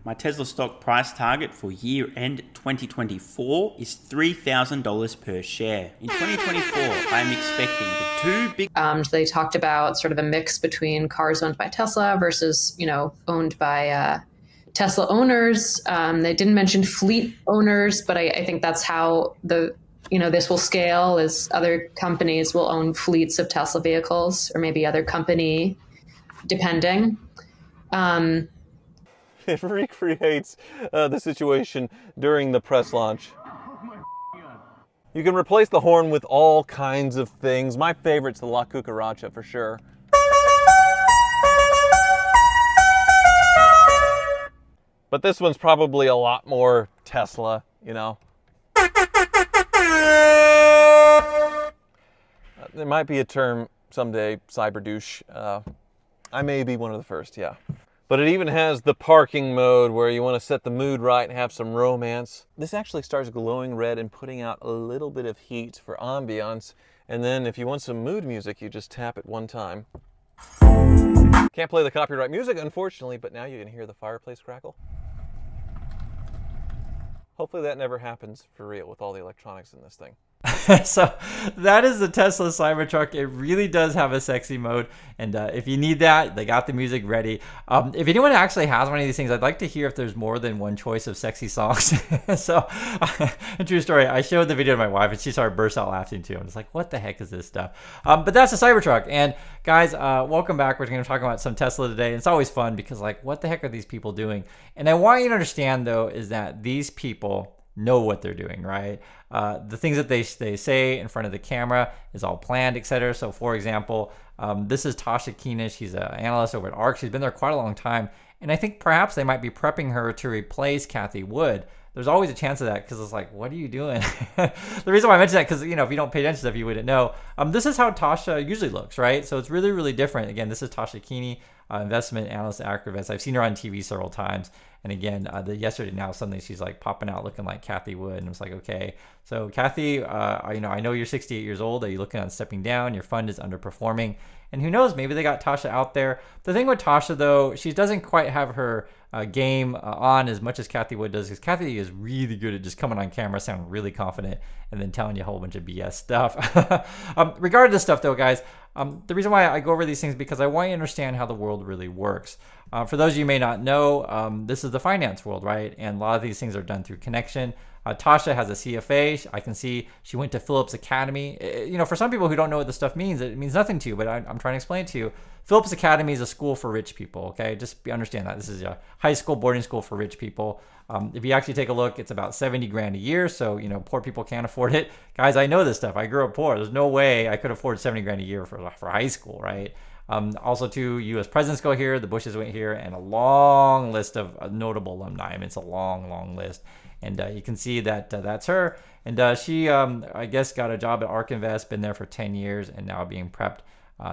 My Tesla stock price target for year end 2024 is $3,000 per share. In 2024, I am expecting the two big... They talked about sort of a mix between cars owned by Tesla versus, owned by Tesla owners. They didn't mention fleet owners, but I think that's how this will scale, is other companies will own fleets of Tesla vehicles, or maybe other company, depending. It recreates the situation during the press launch. You can replace the horn with all kinds of things. My favorite's the La Cucaracha for sure. But this one's probably a lot more Tesla, There might be a term someday, cyber douche. I may be one of the first, yeah. But it even has the parking mode where you want to set the mood right and have some romance. This actually starts glowing red and putting out a little bit of heat for ambiance. And then if you want some mood music, you just tap it one time. Can't play the copyright music, unfortunately, but now you can hear the fireplace crackle. Hopefully that never happens for real with all the electronics in this thing. So that is the Tesla Cybertruck. It really does have a sexy mode, and if you need that, they got the music ready. If anyone actually has one of these things, I'd like to hear if there's more than one choice of sexy songs. So true story, I showed the video to my wife and she started burst out laughing too. I'm just like, what the heck is this stuff? But that's the Cybertruck. And guys, welcome back. We're going to talk about some Tesla today. It's always fun because, like, what the heck are these people doing? And I want you to understand though is that these people know what they're doing, right? The things that they say in front of the camera is all planned, etc. So for example, this is Tasha Keeney. She's an analyst over at ARC. She's been there quite a long time. And I think perhaps they might be prepping her to replace Cathie Wood. There's always a chance of that because it's like, what are you doing? The reason why I mention that, because, if you don't pay attention to stuff, you wouldn't know. This is how Tasha usually looks, right? So it's really, really different. Again, this is Tasha Keeney, investment analyst activist. I've seen her on TV several times. And again, yesterday now suddenly she's like popping out looking like Cathie Wood. And I was like, okay, so Cathie, I know you're 68 years old. Are you looking on stepping down? Your fund is underperforming. And who knows, maybe they got Tasha out there. The thing with Tasha though, she doesn't quite have her game on as much as Cathie Wood does, because Cathie is really good at just coming on camera, sounding really confident, and then telling you a whole bunch of BS stuff. Regarding this stuff though, guys, the reason why I go over these things because I want you to understand how the world really works. For those of you who may not know, this is the finance world, right? And a lot of these things are done through connection. Tasha has a CFA. I can see she went to Phillips Academy. For some people who don't know what this stuff means, it means nothing to you, but I'm trying to explain it to you. Phillips Academy is a school for rich people, okay? Just understand that. This is a high school boarding school for rich people. If you actually take a look, it's about 70 grand a year, so, poor people can't afford it. Guys, I know this stuff. I grew up poor. There's no way I could afford 70 grand a year for high school, right? Also, too, U.S. presidents go here, the Bushes went here, and a long list of notable alumni. I mean, it's a long, long list. And you can see that that's her. And she, I guess, got a job at ARK Invest, been there for 10 years, and now being prepped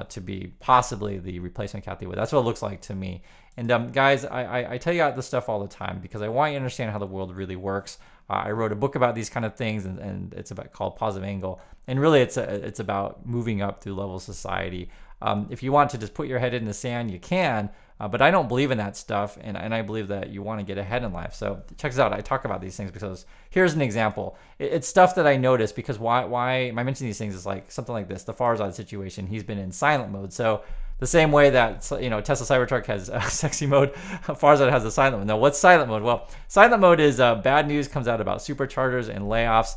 to be possibly the replacement Cathie Wood. That's what it looks like to me. And guys, I tell you this stuff all the time because I want you to understand how the world really works. I wrote a book about these kind of things, and it's called Positive Angle. And really, it's about moving up through level of society. If you want to just put your head in the sand, you can. But I don't believe in that stuff, and I believe that you want to get ahead in life. So check this out. I talk about these things because here's an example. It's stuff that I noticed because why am I mentioning these things is like something like this, the Farzad situation. He's been in silent mode. So the same way that Tesla Cybertruck has sexy mode, Farzad has a silent mode. Now, what's silent mode? Well, silent mode is bad news comes out about superchargers and layoffs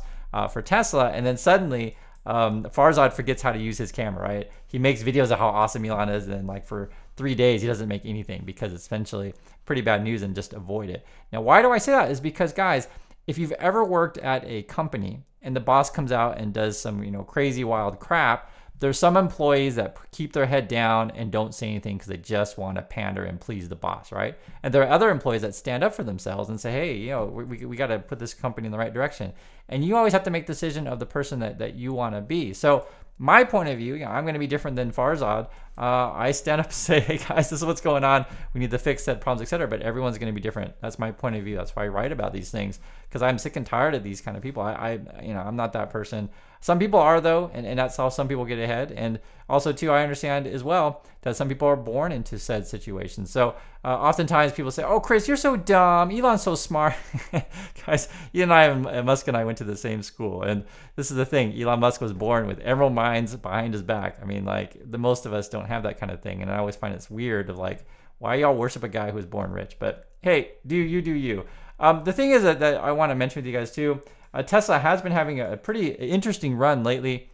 for Tesla, and then suddenly Farzad forgets how to use his camera, right? He makes videos of how awesome Elon is, and then like for 3 days he doesn't make anything because it's essentially pretty bad news and just avoid it. Now, why do I say that? Is because, guys, if you've ever worked at a company and the boss comes out and does some crazy wild crap, there's some employees that keep their head down and don't say anything because they just want to pander and please the boss, right? And there are other employees that stand up for themselves and say, hey, we got to put this company in the right direction. And you always have to make the decision of the person that you want to be. So my point of view, I'm going to be different than Farzad. I stand up and say, hey guys, this is what's going on. We need to fix that problems, etc. But everyone's going to be different. That's my point of view. That's why I write about these things, because I'm sick and tired of these kind of people. I'm not that person. Some people are, though, and that's how some people get ahead. And also, too, I understand as well that some people are born into said situations. So oftentimes people say, oh, Chris, you're so dumb. Elon's so smart. Guys, Musk and I went to the same school. And this is the thing. Elon Musk was born with emerald mines behind his back. I mean, like, the most of us don't have that kind of thing. And I always find it's weird of like, why y'all worship a guy who was born rich? But hey, do you. The thing is that I want to mention with you guys, too, Tesla has been having a pretty interesting run lately.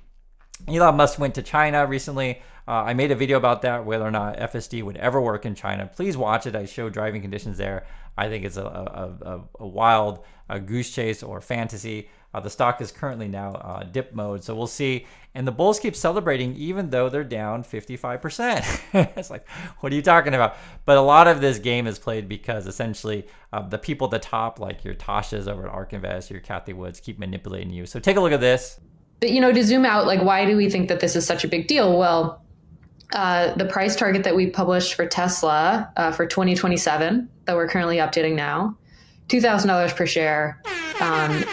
Elon Musk went to China recently. I made a video about that, whether or not FSD would ever work in China. Please watch it. I show driving conditions there. I think it's a wild goose chase or fantasy. The stock is currently now dip mode, so we'll see. And the bulls keep celebrating even though they're down 55%. It's like, what are you talking about? But a lot of this game is played because essentially the people at the top, like your Tashas over at ARK Invest, your Kathy Woods, keep manipulating you. So take a look at this. But, to zoom out, like, why do we think that this is such a big deal? Well, the price target that we published for Tesla for 2027 that we're currently updating now, $2,000 per share.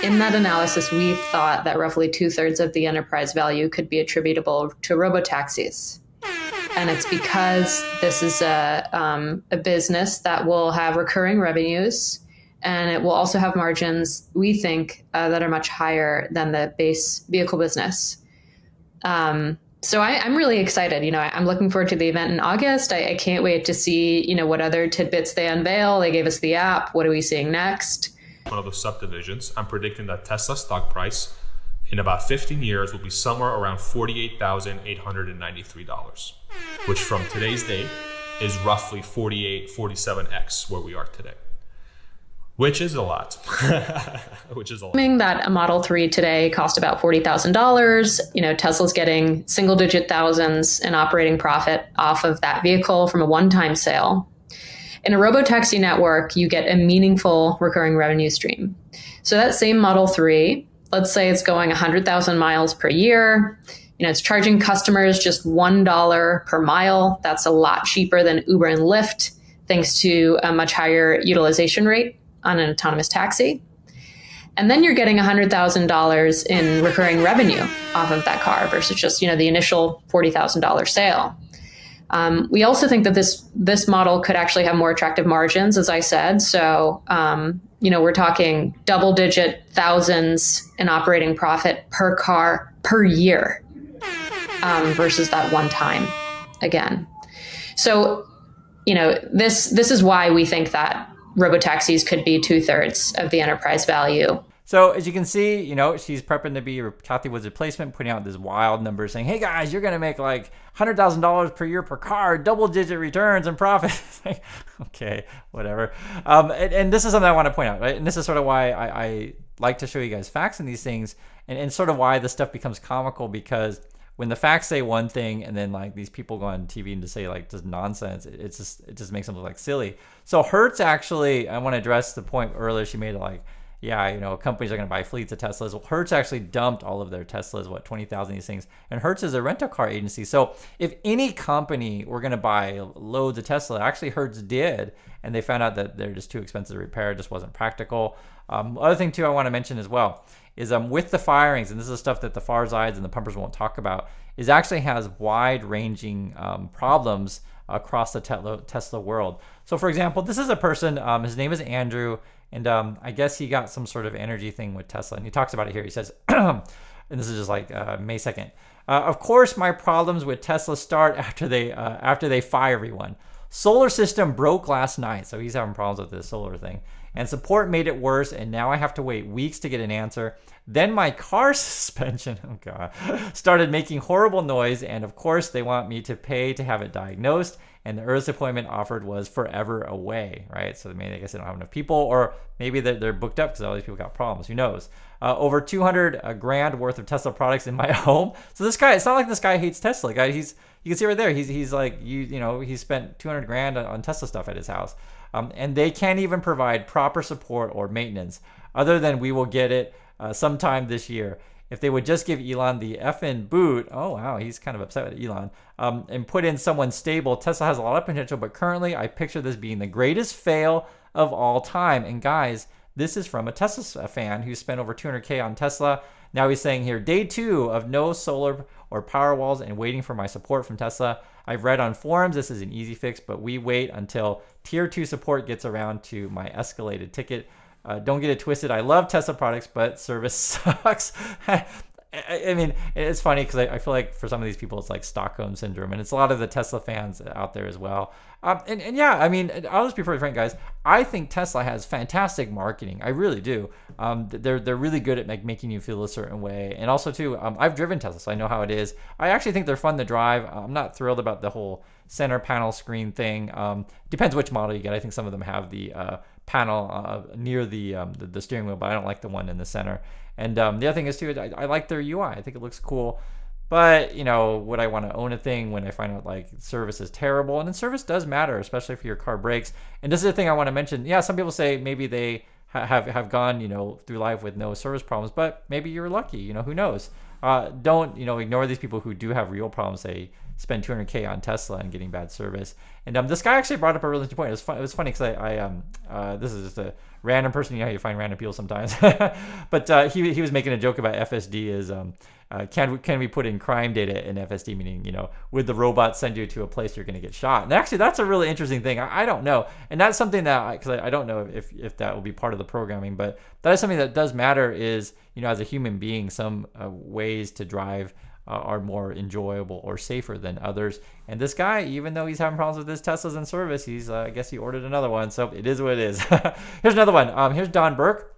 In that analysis, we thought that roughly 2/3 of the enterprise value could be attributable to robotaxis. And it's because this is a business that will have recurring revenues, and it will also have margins, we think, that are much higher than the base vehicle business. So I'm really excited. I'm looking forward to the event in August. I can't wait to see, what other tidbits they unveil. They gave us the app. What are we seeing next? One of the subdivisions, I'm predicting that Tesla stock price in about 15 years will be somewhere around $48,893, which from today's date is roughly 47x where we are today. Which is a lot. Assuming that a Model 3 today cost about $40,000, Tesla's getting single-digit thousands in operating profit off of that vehicle from a one-time sale. In a robotaxi network, you get a meaningful recurring revenue stream. So that same Model 3, let's say it's going 100,000 miles per year. It's charging customers just $1 per mile. That's a lot cheaper than Uber and Lyft, thanks to a much higher utilization rate on an autonomous taxi. And then you're getting $100,000 in recurring revenue off of that car versus just, the initial $40,000 sale. We also think that this model could actually have more attractive margins, as I said. So, we're talking double-digit thousands in operating profit per car per year versus that one time again. So, this is why we think that robotaxis could be 2/3 of the enterprise value. So as you can see, she's prepping to be Kathy Woods' replacement, putting out this wild number saying, hey guys, you're going to make like $100,000 per year per car, double-digit returns and profits. Okay, whatever. And this is something I want to point out, right? And this is sort of why I like to show you guys facts in these things, and sort of why this stuff becomes comical, because when the facts say one thing and then like these people go on TV and just say like just nonsense, it just makes them look like silly. So Hertz actually, I want to address the point earlier she made, like, yeah, companies are going to buy fleets of Teslas. Well, Hertz actually dumped all of their Teslas, 20,000 of these things. And Hertz is a rental car agency. So if any company were going to buy loads of Tesla, actually Hertz did. And they found out that they're just too expensive to repair. It just wasn't practical. Other thing, too, I want to mention as well is with the firings, and this is stuff that the Farsides and the pumpers won't talk about, is actually has wide-ranging problems across the Tesla world. So, for example, this is a person, his name is Andrew, and I guess he got some sort of energy thing with Tesla. And he talks about it here. He says, and this is just like May 2nd. Of course, my problems with Tesla start after they fire everyone. Solar system broke last night. So he's having problems with this solar thing. And support made it worse. And now I have to wait weeks to get an answer. Then my car suspension, oh God, started making horrible noise. And of course, they want me to pay to have it diagnosed. And the earliest appointment offered was forever away, right? So maybe I guess they don't have enough people, or maybe they're booked up because all these people got problems. Who knows? Over 200 grand worth of Tesla products in my home. So this guy, it's not like this guy hates Tesla. Guy, you can see right there. He's like he spent 200 grand on Tesla stuff at his house, and they can't even provide proper support or maintenance, other than we will get it sometime this year. If they would just give Elon the effing boot, oh wow, he's kind of upset with Elon, and put in someone stable, Tesla has a lot of potential, but currently I picture this being the greatest fail of all time. And guys, This is from a Tesla fan who spent over 200K on Tesla. Now he's saying here, day 2 of no solar or power walls and waiting for my support from Tesla. I've read on forums this is an easy fix, but we wait until tier 2 support gets around to my escalated ticket. Don't get it twisted. I love Tesla products, but service sucks. I mean, it's funny because I feel like for some of these people, it's like Stockholm syndrome, and it's a lot of the Tesla fans out there as well. And yeah, I mean, I'll just be pretty frank, guys. I think Tesla has fantastic marketing. I really do. They're really good at making you feel a certain way. And also too, I've driven Tesla, so I know how it is. I actually think they're fun to drive. I'm not thrilled about the whole center panel screen thing. Depends which model you get. I think some of them have the panel near the steering wheel, but I don't like the one in the center. And the other thing is too, I like their UI. I think it looks cool. But, you know, would I want to own a thing when I find out like service is terrible? And then service does matter, especially if your car breaks. And this is the thing I want to mention. Yeah, some people say maybe they have gone, you know, through life with no service problems, but maybe you're lucky. You know, who knows? Don't, you know, ignore these people who do have real problems. They spend 200K on Tesla and getting bad service. And this guy actually brought up a really interesting point. It was funny because this is just a random person. You know how you find random people sometimes. But he was making a joke about FSD is can we put in crime data in FSD, meaning, you know, would the robot send you to a place you're going to get shot? And actually, that's a really interesting thing. I don't know. And that's something that, because I don't know if that will be part of the programming, but that is something that does matter is, you know, as a human being, some ways to drive are more enjoyable or safer than others. And this guy, even though he's having problems with his Teslas in service, I guess he ordered another one. So it is what it is. Here's another one. Here's Don Burke.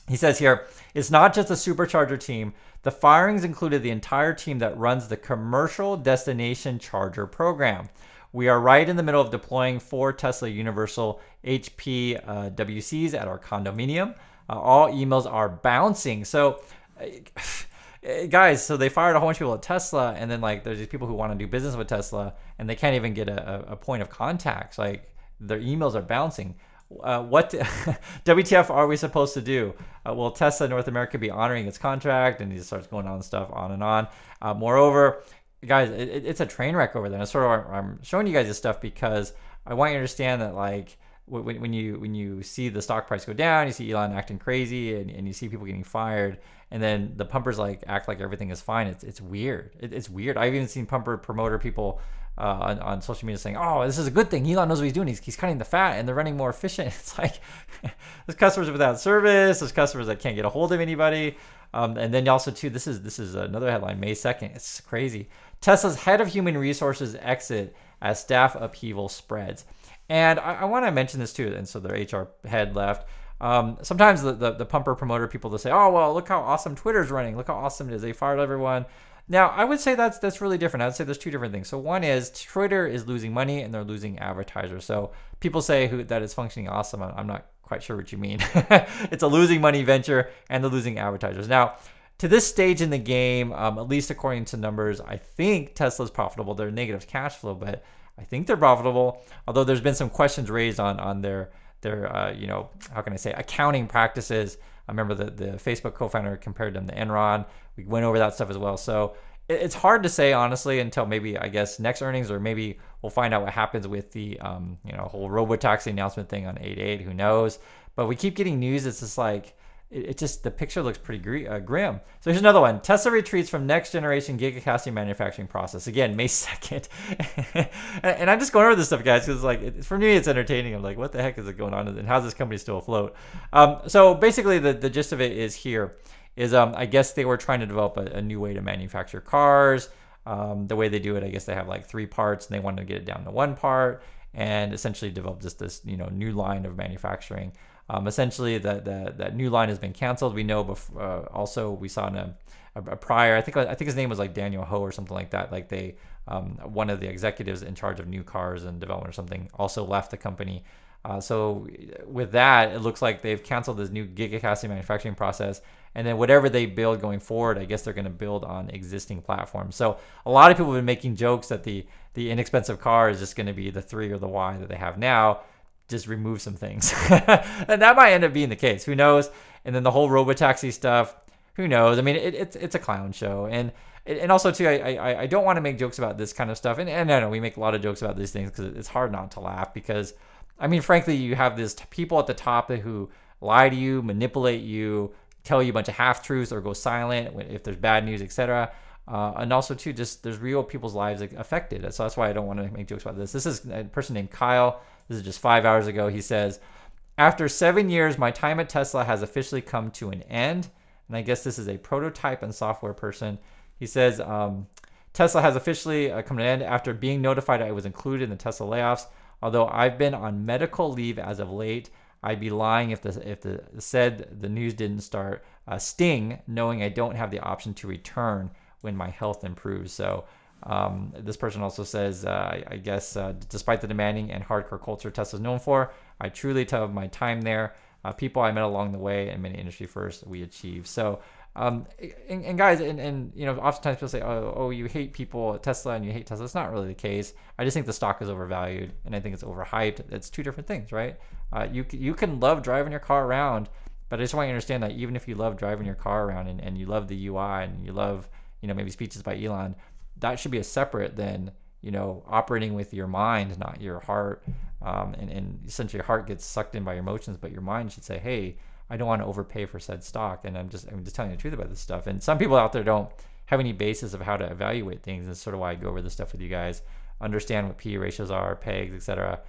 He says here, it's not just the supercharger team. The firings included the entire team that runs the commercial destination charger program. We are right in the middle of deploying 4 Tesla Universal HP WCs at our condominium. All emails are bouncing. So guys, so they fired a whole bunch of people at Tesla, and then like there's these people who want to do business with Tesla, and they can't even get a point of contact. Like their emails are bouncing. What WTF are we supposed to do? Will Tesla North America be honoring its contract? And he starts going on stuff on and on. Moreover, guys, it's a train wreck over there. And sort of I'm showing you guys this stuff because I want you to understand that like when you see the stock price go down, you see Elon acting crazy, and you see people getting fired, and then the pumpers like act like everything is fine. It's weird. It's weird. I've even seen pumper promoter people on social media saying, "Oh, this is a good thing. Elon knows what he's doing. He's cutting the fat, and they're running more efficient." It's like there's customers without service. There's customers that can't get a hold of anybody. And then also too, this is another headline, May 2nd. It's crazy. Tesla's head of human resources exit as staff upheaval spreads. And I want to mention this too. And so their HR head left. Sometimes the pumper promoter people, they'll say, "Oh, well, look how awesome Twitter's running. Look how awesome it is. They fired everyone." Now, I would say that's really different. I would say there's 2 different things. So one is Twitter is losing money and they're losing advertisers. So people say that it's functioning awesome. I'm not quite sure what you mean. It's a losing money venture and they're losing advertisers. Now, to this stage in the game, at least according to numbers, I think Tesla's profitable. They're negative cash flow, but I think they're profitable. Although there's been some questions raised on their you know, how can I say, accounting practices. I remember the Facebook co-founder compared them to Enron. We went over that stuff as well. So it's hard to say, honestly, until maybe, I guess, next earnings, or maybe we'll find out what happens with the you know, whole Robotaxi announcement thing on 8/8. Who knows? But we keep getting news. It's just like, it just, the picture looks pretty grim. So here's another one. Tesla retreats from next generation gigacasting manufacturing process. Again, May 2nd. And I'm just going over this stuff, guys, because like, for me, it's entertaining. I'm like, what the heck is it going on? And how's this company still afloat? So basically the gist of it is here is, I guess they were trying to develop a new way to manufacture cars. The way they do it, I guess they have like 3 parts and they wanted to get it down to 1 part and essentially develop just this, you know, new line of manufacturing. Essentially, that new line has been canceled. We know also we saw in a prior, I think his name was like Daniel Ho or something like that. Like they, one of the executives in charge of new cars and development or something also left the company. So with that, it looks like they've canceled this new gigacasting manufacturing process. And then whatever they build going forward, I guess they're going to build on existing platforms. So a lot of people have been making jokes that the inexpensive car is just going to be the 3 or the Y that they have now. Just remove some things. And that might end up being the case. Who knows? And then the whole Robotaxi stuff, who knows? I mean, it's a clown show. And also, too, I don't want to make jokes about this kind of stuff. And I know we make a lot of jokes about these things because it's hard not to laugh because, I mean, frankly, you have these people at the top who lie to you, manipulate you, tell you a bunch of half-truths or go silent if there's bad news, etc. And also, too, just there's real people's lives affected. So that's why I don't want to make jokes about this. This is a person named Kyle. This is just 5 hours ago. He says, after 7 years, my time at Tesla has officially come to an end. And I guess this is a prototype and software person. He says, Tesla has officially come to an end after being notified I was included in the Tesla layoffs. Although I've been on medical leave as of late, I'd be lying if the news didn't start sting, knowing I don't have the option to return when my health improves. So this person also says, I guess, despite the demanding and hardcore culture Tesla's known for, I truly love my time there. People I met along the way and many industry firsts we achieved. So, and guys, and you know, oftentimes people say, oh, you hate people at Tesla and you hate Tesla. It's not really the case. I just think the stock is overvalued and I think it's overhyped. It's two different things, right? You can love driving your car around, but I just want you to understand that even if you love driving your car around and you love the UI and you love, you know, maybe speeches by Elon, that should be a separate than, you know, operating with your mind, not your heart. And essentially your heart gets sucked in by your emotions, but your mind should say, hey, I don't want to overpay for said stock. And I'm just telling you the truth about this stuff. And some people out there don't have any basis of how to evaluate things. That's sort of why I go over this stuff with you guys. Understand what PE ratios are, pegs, etc.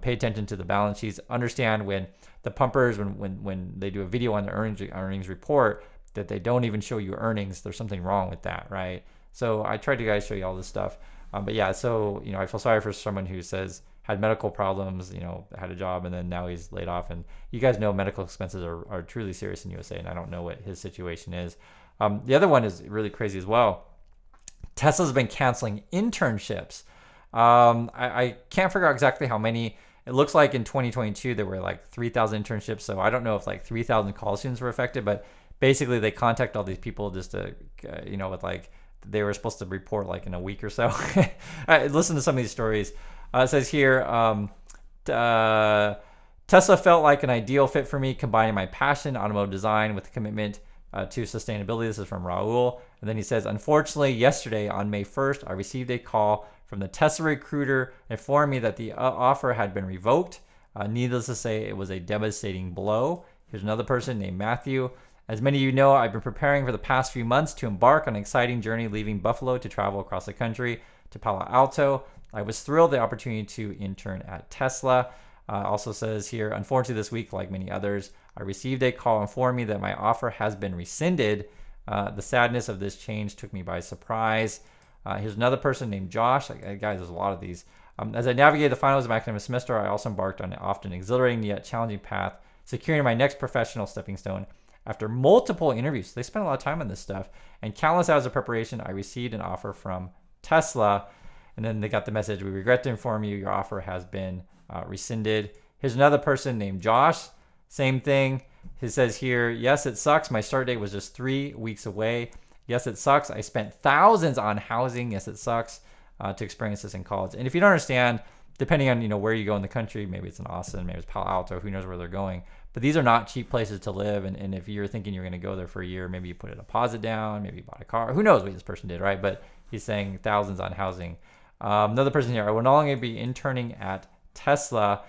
Pay attention to the balance sheets. Understand when the pumpers, when they do a video on the earnings report, that they don't even show you earnings. There's something wrong with that, right? So I tried to guys show you all this stuff. But yeah, so, you know, I feel sorry for someone who says had medical problems, you know, had a job and then now he's laid off. And you guys know medical expenses are truly serious in USA, and I don't know what his situation is. The other one is really crazy as well. Tesla's been canceling internships. I can't figure out exactly how many. It looks like in 2022 there were like 3,000 internships. So I don't know if like 3,000 college students were affected, but basically they contact all these people just to, you know, with like, they were supposed to report like in a week or so. Listen to some of these stories. It says here, Tesla felt like an ideal fit for me, combining my passion, automotive design, with the commitment to sustainability. This is from Raul. And then he says, unfortunately, yesterday on May 1st, I received a call from the Tesla recruiter informing me that the offer had been revoked. Needless to say, it was a devastating blow. Here's another person named Matthew. As many of you know, I've been preparing for the past few months to embark on an exciting journey leaving Buffalo to travel across the country to Palo Alto. I was thrilled the opportunity to intern at Tesla. Also says here, unfortunately this week, like many others, I received a call informing me that my offer has been rescinded. The sadness of this change took me by surprise. Here's another person named Josh. Guys, there's a lot of these. As I navigated the finals of my academic semester, I also embarked on an often exhilarating yet challenging path, securing my next professional stepping stone. After multiple interviews, they spent a lot of time on this stuff, and countless hours of preparation, I received an offer from Tesla. And then they got the message, we regret to inform you your offer has been rescinded. Here's another person named Josh. Same thing. He says here, yes, it sucks. My start date was just 3 weeks away. Yes, it sucks. I spent thousands on housing. Yes, it sucks to experience this in college. And if you don't understand, depending on, you know, where you go in the country, maybe it's in Austin, maybe it's Palo Alto, who knows where they're going. But these are not cheap places to live. And if you're thinking you're going to go there for a year, maybe you put a deposit down, maybe you bought a car. Who knows what this person did, right? But he's saying thousands on housing. Another person here, I will no longer be interning at Tesla.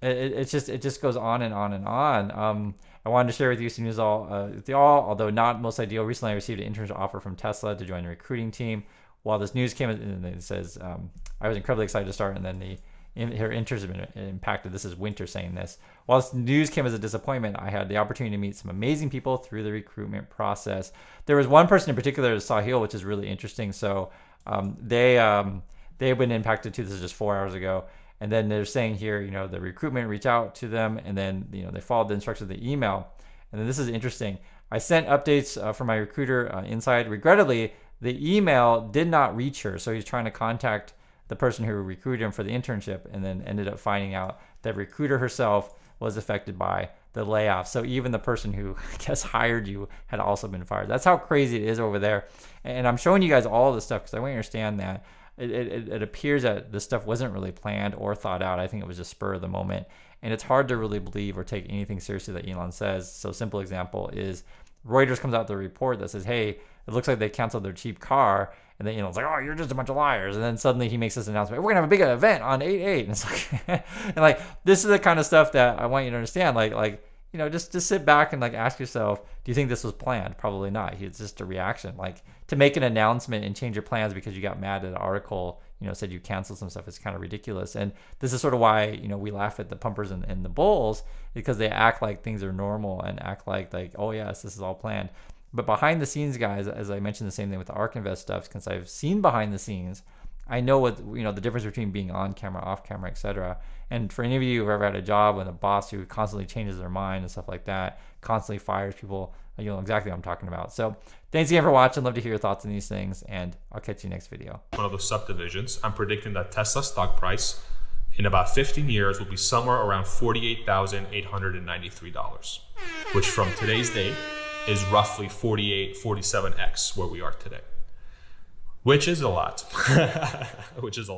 It just goes on and on and on. I wanted to share with you some news with y'all, although not most ideal. Recently, I received an internship offer from Tesla to join the recruiting team. While this news came, and it says, I was incredibly excited to start, and then her interest has been impacted. This is Winter saying this. While this news came as a disappointment, I had the opportunity to meet some amazing people through the recruitment process. There was one person in particular, Sahil, which is really interesting. So they've been impacted too. This is just 4 hours ago. And then they're saying here, you know, the recruitment reached out to them, and then, you know, they followed the instructions of the email. And then this is interesting. I sent updates from my recruiter inside. Regrettably, the email did not reach her. So he's trying to contact the person who recruited him for the internship, and then ended up finding out that recruiter herself was affected by the layoff. So even the person who, I guess, hired you had also been fired. That's how crazy it is over there. And I'm showing you guys all this stuff because I want you to understand that it appears that this stuff wasn't really planned or thought out. I think it was just spur of the moment. And it's hard to really believe or take anything seriously that Elon says. So simple example is Reuters comes out with a report that says, hey, it looks like they canceled their cheap car. And then, you know, it's like, oh, you're just a bunch of liars. And then suddenly he makes this announcement, we're gonna have a big event on 8/8. And it's like, and like, this is the kind of stuff that I want you to understand. Like you know, just sit back and like ask yourself, do you think this was planned? Probably not. It's just a reaction. Like, to make an announcement and change your plans because you got mad at an article, you know, said you canceled some stuff, is kind of ridiculous. And this is sort of why, you know, we laugh at the pumpers and the bulls, because they act like things are normal and act like, oh yes, this is all planned. But behind the scenes, guys, as I mentioned, the same thing with the ARK Invest stuff, since I've seen behind the scenes, I know what, you know, the difference between being on camera, off camera, etc. And for any of you who've ever had a job with a boss who constantly changes their mind and stuff like that, constantly fires people, you know exactly what I'm talking about. So thanks again for watching. Love to hear your thoughts on these things, and I'll catch you next video. One of the subdivisions, I'm predicting that Tesla stock price in about 15 years will be somewhere around $48,893, which from today's date is roughly 47x where we are today, which is a lot, which is a lot.